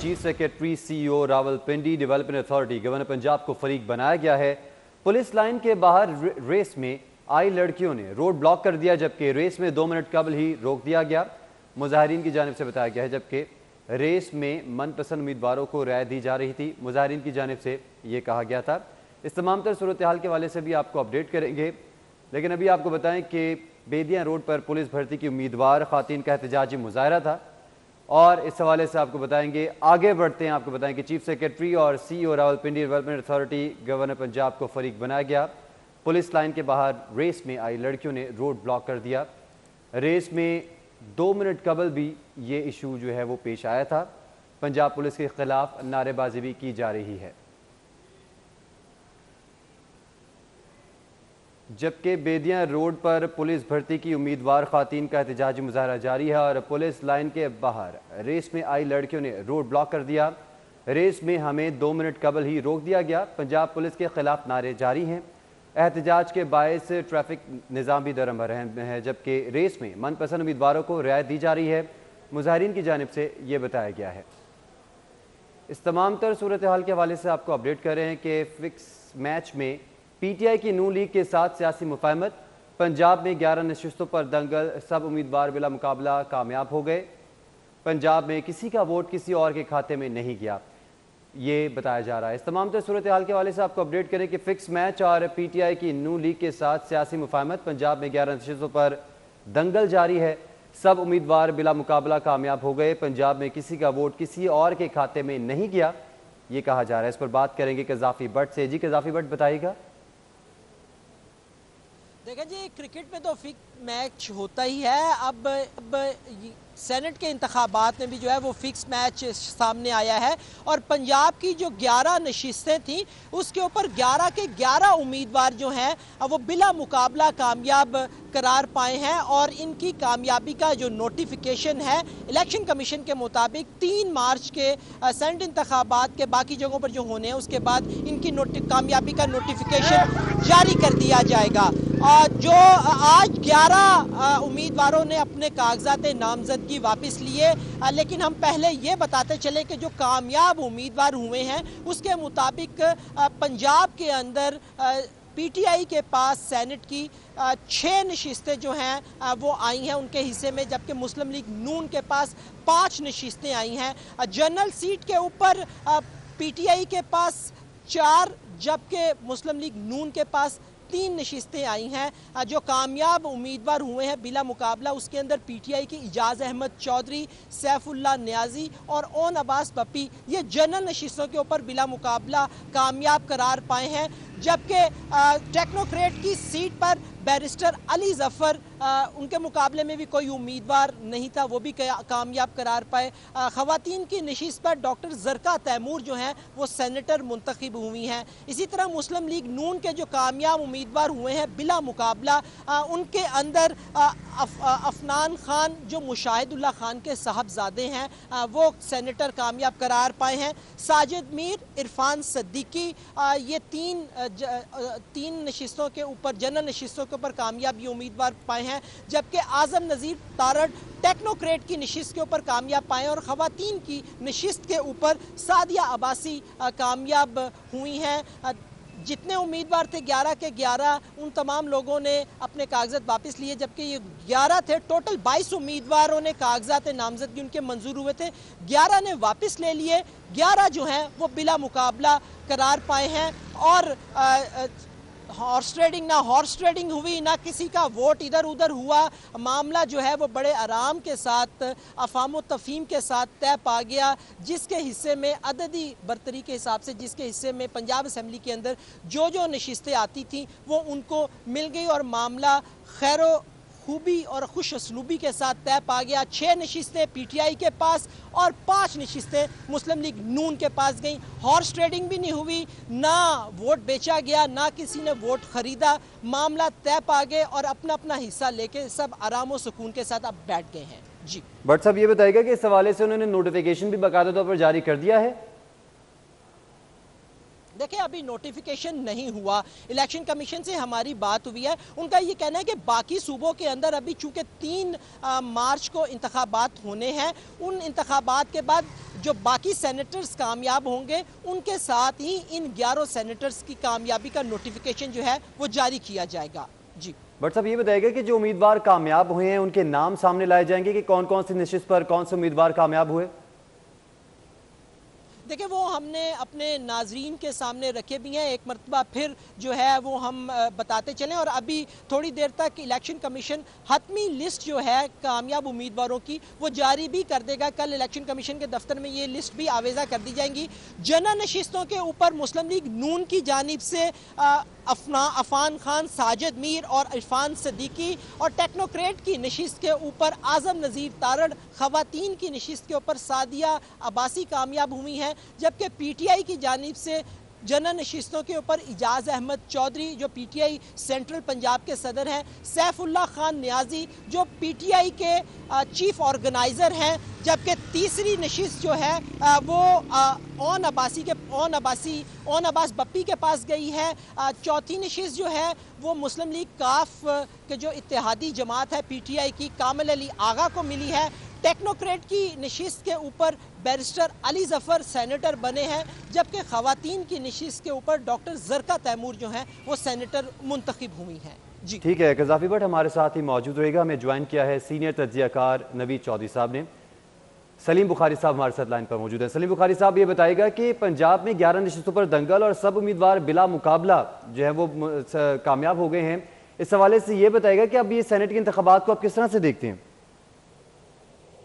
Chief secretary CEO Rawalpindi development authority governor Punjab को फरीक बनाया गया है। पुलिस लाइन के बाहर रेस में आई लड़कियों ने रोड ब्लॉक कर दिया, जबकि रेस में 2 मिनट कबल ही रोक दिया गया। मुजाहिरीन की जानिब से बताया गया है, जबकि रेस में मनपसंद उम्मीदवारों को राय दी जा रही थी। मुजाहिरीन की जानिब से ये कहा गया था। इस तमाम तर सूरत हाल के हवाले से भी आपको अपडेट करेंगे, लेकिन अभी आपको बताएं कि बेदिया रोड पर पुलिस भर्ती की उम्मीदवार खातिन का एहतजाजी मुजाहरा था, और इस हवाले से आपको बताएंगे। आगे बढ़ते हैं, आपको बताएं कि चीफ सेक्रेटरी और CEO Rawalpindi development authority governor Punjab को फरीक बनाया गया। पुलिस लाइन के बाहर रेस में आई लड़कियों ने रोड ब्लॉक कर दिया। रेस में 2 मिनट कबल भी ये इशू जो है वो पेश आया था। पंजाब पुलिस के खिलाफ नारेबाजी भी की जा रही है, जबकि बेदिया रोड पर पुलिस भर्ती की उम्मीदवार खातिन का एहतजाजी मुजाहरा जारी है और पुलिस लाइन के बाहर रेस में आई लड़कियों ने रोड ब्लॉक कर दिया। रेस में हमें 2 मिनट कबल ही रोक दिया गया। पंजाब पुलिस के खिलाफ नारे जारी हैं। एहतजाज के बायस ट्रैफिक निज़ाम भी दरम बरहम है, जबकि रेस में मनपसंद उम्मीदवारों को रियायत दी जा रही है। मुजाहिरीन की जानिब से ये बताया गया है। इस तमाम तर सूरत हाल के हवाले से आपको अपडेट कर रहे हैं कि फिक्स मैच में पीटीआई की नून लीग के साथ सियासी मुफाहमत। पंजाब में 11 नशिस्तों पर दंगल, सब उम्मीदवार बिला मुकाबला कामयाब हो गए। पंजाब में किसी का वोट किसी और के खाते में नहीं गया, ये बताया जा रहा है। इस तमाम तर सूरत हाल के हवाले से आपको अपडेट करें कि फिक्स मैच और पीटीआई की नून लीग के साथ सियासी मुफाहमत। पंजाब में 11 नशिस्तों पर दंगल जारी है, सब उम्मीदवार बिला मुकाबला कामयाब हो गए। पंजाब में किसी का वोट किसी और के खाते में नहीं गया, ये कहा जा रहा है। इस पर बात करेंगे कज़ाफी भट्ट से। जी कज़ाफी भट्ट, बताइएगा। देखिए जी, क्रिकेट में तो फिक्स मैच होता ही है। अब सेनेट के इंतखाबात में भी जो है वो फिक्स मैच सामने आया है और पंजाब की जो 11 नशिस्तें थी उसके ऊपर 11 के 11 उम्मीदवार जो हैं वो बिला मुकाबला कामयाब करार पाए हैं। और इनकी कामयाबी का जो नोटिफिकेशन है इलेक्शन कमीशन के मुताबिक 3 मार्च के सेनेट इंतखाबात के बाकी जगहों पर जो होने हैं उसके बाद इनकी कामयाबी का नोटिफिकेशन जारी कर दिया जाएगा। जो आज 11 उम्मीदवारों ने अपने कागजात नामजदगी वापस लिए, लेकिन हम पहले ये बताते चले कि जो कामयाब उम्मीदवार हुए हैं उसके मुताबिक पंजाब के अंदर पीटीआई के पास सेनेट की 6 नशिस्तें जो हैं वो आई हैं उनके हिस्से में, जबकि मुस्लिम लीग नून के पास 5 नशिस्तें आई हैं। जनरल सीट के ऊपर पीटीआई के पास 4, जबकि मुस्लिम लीग नून के पास 3 नशिस्तें आई हैं। जो कामयाब उम्मीदवार हुए हैं बिला मुकाबला उसके अंदर पीटीआई की इजाज़ अहमद चौधरी, सैफुल्ला नियाजी और ओन अब्बास पप्पी ये जनरल नशिस्तों के ऊपर बिला मुकाबला कामयाब करार पाए हैं। जबकि टेक्नोक्रेट की सीट पर बैरिस्टर अली जफ़र उनके मुकाबले में भी कोई उम्मीदवार नहीं था, वो भी कामयाब करार पाए। ख़वातीन की नशिस्त पर डॉक्टर ज़रका तैमूर जो हैं वो सेनेटर मुंतखब हुई हैं। इसी तरह मुस्लिम लीग नून के जो कामयाब उम्मीदवार हुए हैं बिला मुकाबला उनके अंदर अफनान खान जो मुशाहिदुल्लाह खान के साहबजादे हैं वो सेनेटर कामयाब करार पाए हैं। साजिद मीर, इरफान सद्दीकी ये 3 नशिस्तों के ऊपर जनरल नशिस्तों के ऊपर कामयाब ये उम्मीदवार पाए हैं, जबकि आज़म नज़ीर तारड़ टेक्नोक्रेट की नशिस्त के ऊपर कामयाब पाए और ख़वातीन की नशिस्त के ऊपर सादिया अब्बासी कामयाब हुई हैं। जितने उम्मीदवार थे 11 के 11 उन तमाम लोगों ने अपने कागजात वापस लिए, जबकि ये 11 थे। टोटल 22 उम्मीदवारों ने कागजात नामजदगी उनके मंजूर हुए थे, 11 ने वापस ले लिए, 11 जो हैं वो बिला मुकाबला करार पाए हैं। और हॉर्स ट्रेडिंग हुई, ना किसी का वोट इधर उधर हुआ। मामला जो है वो बड़े आराम के साथ अफाम तफहीम के साथ तय पा गया, जिसके हिस्से में अददी बरतरी के हिसाब से जिसके हिस्से में पंजाब असम्बली के अंदर जो नशिस्तें आती थी वो उनको मिल गई और मामला खैरो खूबी और खुश असलूबी के साथ तय पा गया। 6 नशिस्तें पीटीआई के पास और 5 नशिस्तें मुस्लिम लीग नून के पास गई। हॉर्स ट्रेडिंग भी नहीं हुई, ना वोट बेचा गया, ना किसी ने वोट खरीदा। मामला तय पा गए और अपना अपना हिस्सा लेके सब आराम और सुकून के साथ अब बैठ गए हैं। जी भट्ट साहब, ये बताइएगा कि इस हवाले से उन्होंने नोटिफिकेशन भी बाकायदा तौर पर जारी कर दिया है? देखिए, अभी नोटिफिकेशन नहीं हुआ। इलेक्शन कमीशन से हमारी बात हुई है, उनका ये कहना है कि बाकी सूबों के अंदर अभी चूंकि 3 मार्च को इंतखाबात होने हैं, उन इंतखाबात के बाद जो बाकी सेनेटर्स कामयाब होंगे उनके साथ ही इन 11 सेनेटर्स की कामयाबी का नोटिफिकेशन जो है वो जारी किया जाएगा। जी बट साहब, ये बताइएगा कि जो उम्मीदवार कामयाब हुए हैं उनके नाम सामने लाए जाएंगे कि कौन कौन सी नशिस्त पर कौन से उम्मीदवार कामयाब हुए? देखिए, वो हमने अपने नाजरीन के सामने रखे भी हैं। एक मरतबा फिर जो है वो हम बताते चलें, और अभी थोड़ी देर तक इलेक्शन कमीशन हतमी लिस्ट जो है कामयाब उम्मीदवारों की वो जारी भी कर देगा। कल इलेक्शन कमीशन के दफ्तर में ये लिस्ट भी आवेजा कर दी जाएंगी। जनरल नशिस्तों के ऊपर मुस्लिम लीग नून की जानिब से अफान खान, साजिद मीर और इरफान सदीकी, और टेक्नोक्रेट की नशिस्त के ऊपर आजम नज़ीर तारड़, खवातीन की नशिस्त के ऊपर सादिया अब्बासी कामयाब हुई हैं। जबकि पीटीआई की जानिब से जनरल नशिस्तों के ऊपर इजाज़ अहमद चौधरी जो पीटीआई सेंट्रल पंजाब के सदर हैं, सैफुल्ला खान नियाजी जो पीटीआई के चीफ ऑर्गेनाइज़र हैं, जबकि तीसरी नशिस्त जो है वो ओन अब्बास बप्पी के पास गई है। चौथी नशिस्त जो है वो मुस्लिम लीग काफ के जो इत्तेहादी जमात है पीटीआई की, कामिल अली आगा को मिली है। टेक्नोक्रेट की नशिस्त के ऊपर बैरिस्टर अली जफर सेनेटर बने हैं, जबकि खवातीन की नशिस्त के ऊपर डॉक्टर जरका तैमूर जो हैं वो सेनेटर मुंतखब हुई हैं। जी ठीक है, कज़ाफ़ी भट्ट हमारे साथ ही मौजूद रहेगा। हमें ज्वाइन किया है सीनियर तज्ज़ियाकार नवीद चौधरी साहब ने। सलीम बुखारी साहब हमारे साथ लाइन पर मौजूद हैं। सलीम बुखारी साहब, ये बताएगा कि पंजाब में 11 नशिस्तों पर दंगल और सब उम्मीदवार बिला मुकाबला जो है वो कामयाब हो गए हैं। इस हवाले से ये बताएगा कि अब ये सेनेट के इंतखाबात को आप किस तरह से देखते हैं?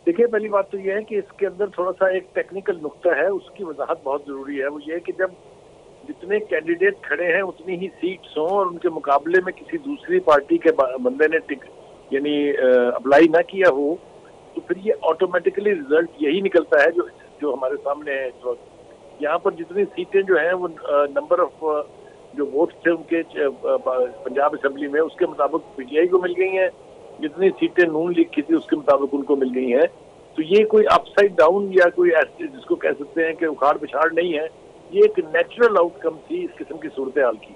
देखिए, पहली बात तो यह है कि इसके अंदर थोड़ा सा एक टेक्निकल नुक्ता है, उसकी वजाहत बहुत जरूरी है। वो ये है कि जब जितने कैंडिडेट खड़े हैं उतनी ही सीट्स हों और उनके मुकाबले में किसी दूसरी पार्टी के बंदे ने यानी अप्लाई ना किया हो, तो फिर ये ऑटोमेटिकली रिजल्ट यही निकलता है जो हमारे सामने है इस वक्त। यहाँ पर जितनी सीटें जो हैं वो नंबर ऑफ जो वोट थे उनके पंजाब असेंबली में उसके मुताबिक पीटीआई को मिल गई हैं, जितनी सीटें नून लीग की थी उसके मुताबिक उनको मिल गई हैं। तो ये कोई अपसाइड डाउन या कोई ऐसे जिसको कह सकते हैं कि उखाड़ पिछाड़ नहीं है, ये एक नेचुरल आउटकम थी इस किस्म की सूरत हाल की।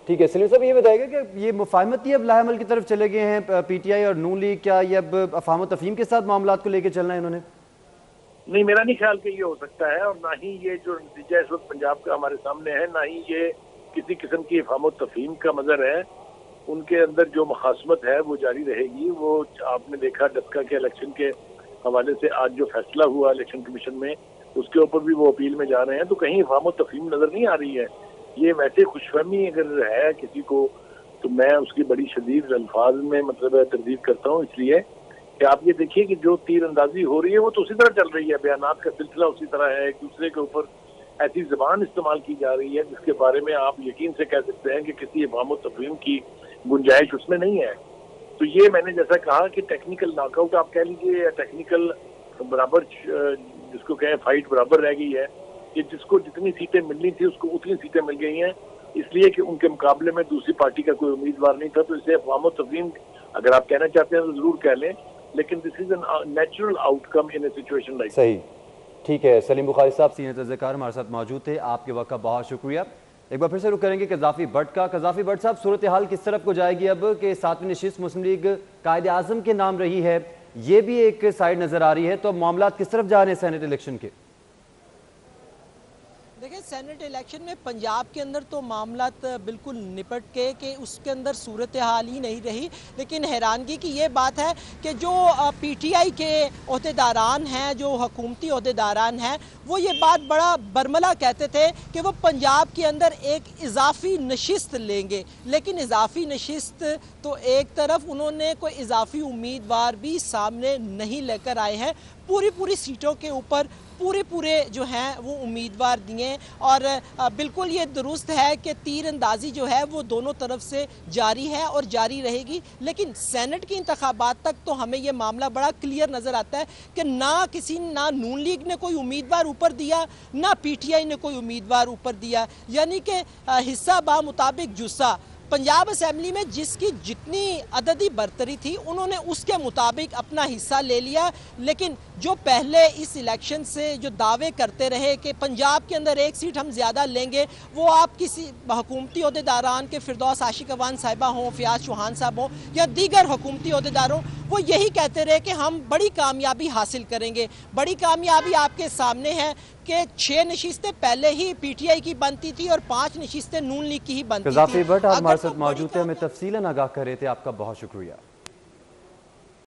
ठीक है, सलीम साहब, ये बताएगा कि ये मुफाहमती अब लाहेमल की तरफ चले गए हैं पीटीआई और नून लीग, क्या ये अब अफाम व तफहीम के साथ मामलात को लेकर चलना है इन्होंने? नहीं, मेरा नहीं ख्याल कि ये हो सकता है, और ना ही ये जो नतीजा इस वक्त पंजाब का हमारे सामने है, ना ही ये किसी किस्म की अफाम व तफहीम का मजर है। उनके अंदर जो मुखासमत है वो जारी रहेगी। वो आपने देखा डस्का के इलेक्शन के हवाले से आज जो फैसला हुआ इलेक्शन कमीशन में, उसके ऊपर भी वो अपील में जा रहे हैं। तो कहीं अफवाह तफहीम नजर नहीं आ रही है। ये वैसे खुशफहमी अगर है किसी को, तो मैं उसकी बड़ी शदीद अल्फाज में मतलब तरदीद करता हूँ, इसलिए कि आप ये देखिए कि जो तीर अंदाजी हो रही है वो तो उसी तरह चल रही है, बयानात का सिलसिला उसी तरह है, एक दूसरे के ऊपर ऐसी जबान इस्तेमाल की जा रही है जिसके बारे में आप यकीन से कह सकते हैं कि किसी अफवाह तफहीम की गुंजाइश उसमें नहीं है। तो ये मैंने जैसा कहा कि टेक्निकल नॉकआउट आप कह लीजिए या टेक्निकल बराबर जिसको कहें फाइट बराबर रह गई है, कि जिसको जितनी सीटें मिलनी थी उसको उतनी सीटें मिल गई हैं, इसलिए कि उनके मुकाबले में दूसरी पार्टी का कोई उम्मीदवार नहीं था। तो इसे अफवाह तफहीम अगर आप कहना चाहते हैं तो जरूर कह लें, लेकिन this is an natural outcome in A situation like. सही, ठीक है। सलीम बुखारी साहब सीनियर तज्ज़ियाकार हमारे साथ मौजूद थे, आपके वक्त का बहुत शुक्रिया। एक बार फिर से रुक करेंगे कज़ाफ़ी भट्ट का। कज़ाफ़ी भट्ट साहब, सूरत हाल किस तरफ को जाएगी अब कि 7वीं नशिस्त मुस्लिम लीग कायद आज़म के नाम रही है, ये भी एक साइड नजर आ रही है, तो मामला किस तरफ जा रहे हैं सेनेट इलेक्शन के? देखिए, सेनेट इलेक्शन में पंजाब के अंदर तो मामला बिल्कुल निपट के कि उसके अंदर सूरत हाल ही नहीं रही। लेकिन हैरानगी की ये बात है कि जो पीटीआई के ओहदेदारान हैं, जो हुकूमती ओहदेदारान हैं, वो ये बात बड़ा बरमला कहते थे कि वो पंजाब के अंदर एक इजाफी नशिस्त लेंगे। लेकिन इजाफी नशिस्त तो एक तरफ, उन्होंने कोई इजाफी उम्मीदवार भी सामने नहीं लेकर आए हैं। पूरी सीटों के ऊपर पूरे जो हैं वो उम्मीदवार दिए, और बिल्कुल ये दुरुस्त है कि तीर अंदाजी जो है वो दोनों तरफ से जारी है और जारी रहेगी। लेकिन सेनेट की इंतखाबात तक तो हमें ये मामला बड़ा क्लियर नज़र आता है कि ना नून लीग ने कोई उम्मीदवार ऊपर दिया, ना पीटीआई ने कोई उम्मीदवार ऊपर दिया, यानी कि हिस्सा बा मुताबिक जुस्सा। पंजाब असेंबली में जिसकी जितनी अददी बरतरी थी उन्होंने उसके मुताबिक अपना हिस्सा ले लिया। लेकिन जो पहले इस इलेक्शन से जो दावे करते रहे कि पंजाब के अंदर एक सीट हम ज़्यादा लेंगे, वो आप किसी हुकूमती अहदेदारान के फिरदौस आशिक अवान साहिबा हों, फ़ियाज़ चौहान साहब हों या दीगर हुकूमती अहदेदारों, वो यही कहते रहे कि हम बड़ी कामयाबी हासिल करेंगे। बड़ी कामयाबी आपके सामने है कि 6 नशिस्तें पहले ही PTI की बनती थी और 5 नशिस्तें नून लीग की ही बनती थी। आप हमारे साथ मौजूद थे, हमें तफसीलन आगाह कर रहे थे, आपका बहुत शुक्रिया।